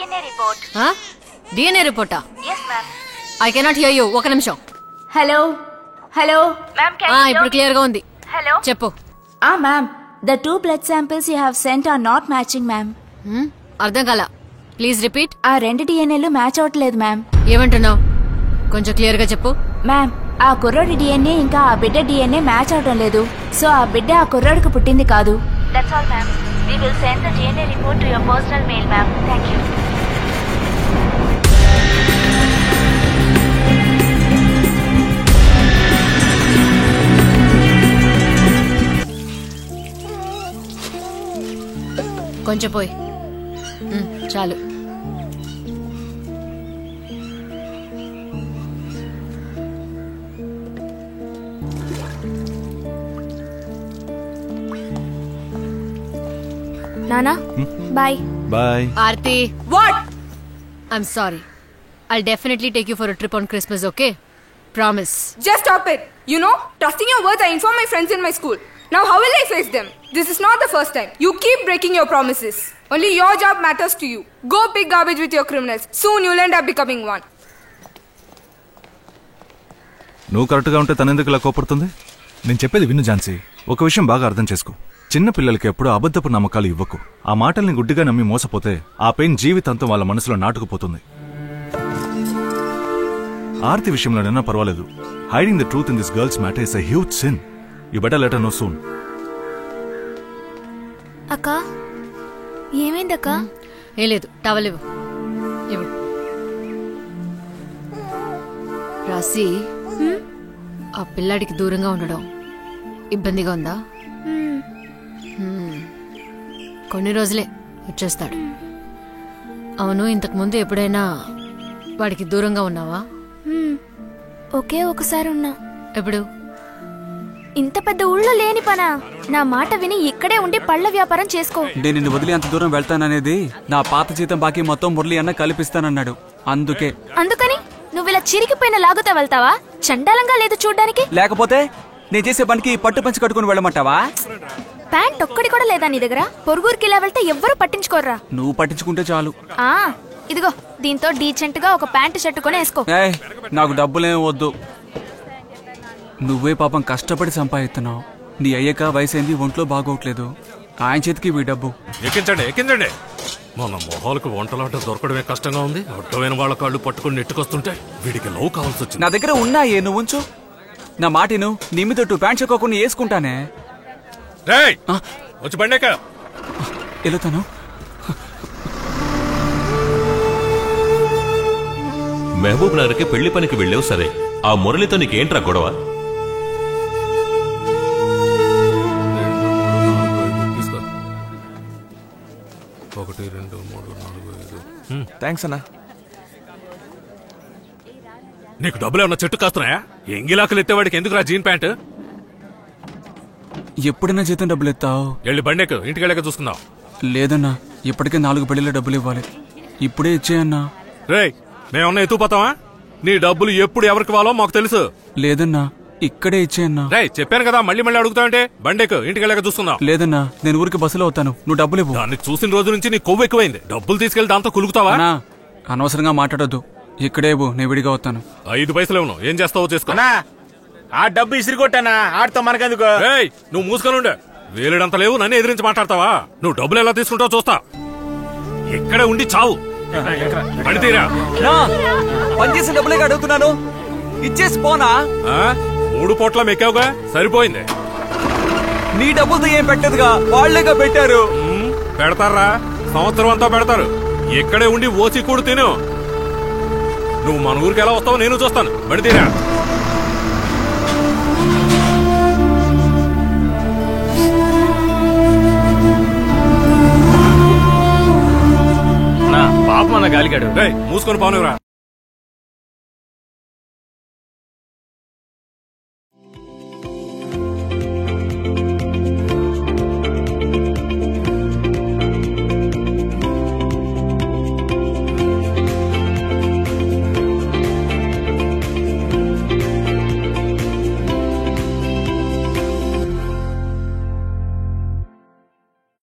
DNA report. DNA report? Yes, ma'am. I cannot hear you. ఒక నిమిషం. Hello. Ma'am, can you ఇప్పుడు clear గా ఉంది. Hello. చెప్పు. Ma'am. The 2 blood samples you have sent are not matching, ma'am. అర్థం కాల. Please repeat. ఆ 2 DNAలు match అవట్లేదు, మ్యామ్. ఏమంటున్నావు? కొంచెం క్లియర్ గా చెప్పు. మ్యామ్, ఆ కుర్రోడి DNA ఇంకా ఆ బిడ్డ DNA మ్యాచ్ అవటం లేదు. సో ఆ బిడ్డ ఆ కుర్రోడికి పుట్టింది కాదు. That's all, ma'am. We will send the DNA report to your personal mail, ma'am. Thank you. కొంచెం పోయి. చాలు. నానా, bye. Bye. Aarti. What? I'm sorry. I'll definitely take you for a trip on Christmas, okay? Promise. Just stop it. You know, trusting your words, I inform my friends in my school. Now how will I face them? This is not the first time. You keep breaking your promises. Only your job matters to you. Go pick garbage with your criminals. Soon you'll end up becoming one. నువ్వు కరెక్ట్గా ఉంటే తనెందుకు ఇలా కోపడుతుంది? నేను చెప్పేది విను ఝాన్సీ. ఒక విషయం బాగా అర్థం చేసుకో. చిన్న పిల్లలకి ఎప్పుడూ అబద్ధపు నమ్మకాలు ఇవ్వకు. ఆ మాటల్ని గుడ్డిగా నమ్మి మోసపోతే ఆ పెయిన్ జీవితాంతం వాళ్ళ మనసులో నాటుకుపోతుంది. ఆర్తి విషయంలోనైనా పర్వాలేదు. Hiding the truth in this girls matter is a huge sin. You better let her no soon. అక్క, ఏమైందక్క? ఏం లేదు. టవల్ ఇవ్వు. రాసి, ఆ పిల్లాడికి దూరంగా ఉండడం ఇబ్బందిగా ఉందా? కొన్ని రోజులే వచ్చేస్తాడు. అవును, ఇంతకు ముందు ఎప్పుడైనా వాడికి దూరంగా ఉన్నావా? ఒకే ఒకసారి ఉన్నా. ఎప్పుడు? ఇంత పెద్ద ఊళ్ళో లేని పనా? నా మాట విని ఇక్కడే ఉండి పళ్ళ వ్యాపారం చేసుకో. నేను నిన్ను వదిలి అంత దూరం వెళ్తాననేది నా పాత జీతం బాకీ మొత్తం మురళి అన్న కల్పిస్తానన్నాడు. అందుకని నువ్విలా చిరిగిపోయిన లాగుతా వెళ్తావా? చండాలంగా లేదు చూడ్డానికి. లేకపోతే నేను చేసే పనికి పట్టు పంచి కట్టుకుని వెళ్ళమంటావా? ప్యాంట్ ఒక్కడి కూడా లేదా నీ దగ్గర? పొరుగురికి ఇలా వెళ్తే ఎవ్వరూ పట్టించుకోర్రా. నువ్వు పట్టించుకుంటే చాలు. ఇదిగో, దీంతో డీసెంట్ గా ఒక ప్యాంట్ షర్ట్ కొని వేసుకో. నాకు డబ్బులేం వద్దు. నువ్వే పాపం కష్టపడి సంపాదిస్తున్నావు. నీ అయ్యక వయసైంది, ఒంట్లో బాగోట్లేదు. ఆయన చేతికి ఈ డబ్బు. ఎక్కించండి. మన మొహాలకు వంటలాట దొరకడమే కష్టంగా ఉంది. అడ్డమైన వాళ్ళ కాళ్ళు పట్టుకుని నెట్టుకొస్తుంటే వీడికి లవ్ కావాల్సి వచ్చింది. నా దగ్గర ఉన్నాయే, నువ్వు ఉంచు. నా మాటిను, నిమ్మితోట్టు ప్యాంట్ చెక్కోకుండా వేసుకుంటానే. వచ్చి బండేక వెళుతాను. మహబూబ్ నగర్కి పెళ్లి పనికి వెళ్ళావు సరే, ఆ మురళితో నీకేంట్రా గొడవ? థ్యాంక్స్ అన్నా. నీకు డబ్బులు ఏమన్నా చెట్టు కాస్తున్నాయా? ఎంగిలాకులు ఎత్తేవాడికి ఎందుకురా జీన్ ప్యాంట్? ఎప్పుడైనా జీతం డబ్బులు ఎత్తావు? వెళ్ళి బండేకు, ఇంటికి వెళ్ళాక చూసుకుందాం. లేదన్నా, ఇప్పటికే 4 పెళ్లిలో డబ్బులు ఇవ్వాలి. ఇప్పుడే ఇచ్చేయన్నా. మేమన్నా ఎత్తుపోతావా? నీ డబ్బులు ఎప్పుడు ఎవరికి ఇవ్వాలో మాకు తెలుసు. లేదన్నా, ఇక్కడే ఇచ్చేయన్నా. చెప్పాను కదా, మళ్ళీ అడుగుతావంటే? బండేకు, ఇంటికి వెళ్ళాక చూసుకుందాం. లేదన్నా, నేను ఊరికి బస్సులో అవుతాను. నువ్వు డబ్బులు ఇవ్వు. దాన్ని చూసిన రోజు నుంచి నీ కొవ్వు ఎక్కువైంది. డబ్బులు తీసుకెళ్లి దాంతో కులుకుతావా? అనవసరంగా మాట్లాడొద్దు. ఇక్కడే ఇవ్వు, నేను విడిగా వస్తాను. 5 పైసలు ఇవ్వను. ఏం చేస్తావో చేసుకో. ఆ డబ్బు ఇసిరికొట్టానా? ఆడితో మనకెందుకు? నువ్వు మూసుకొని ఉండే. వేలుడంత లేవు, నన్ను ఎదిరించి మాట్లాడతావా? నువ్వు డబ్బులు ఎలా తీసుకుంటావో చూస్తా. ఇక్కడే ఉండి చావు. పడితీరా. పనిచేసిన డబ్బులే అడుగుతున్నాను, ఇచ్చేసి పోనా? 3 పూట్ల మెక్కావుగా, సరిపోయింది. నీ డబ్బులతో ఏం పెట్టదుగా, వాళ్లేగా పెట్టారు. పెడతారా? సంవత్సరం అంతా పెడతారు. ఇక్కడే ఉండి ఓసి కూడు తిను. నువ్వు మన ఊరికి ఎలా వస్తావో నేను చూస్తాను. పడితీరా. పాపం అన్న గాలిగాడు. మూసుకొని పోనురా.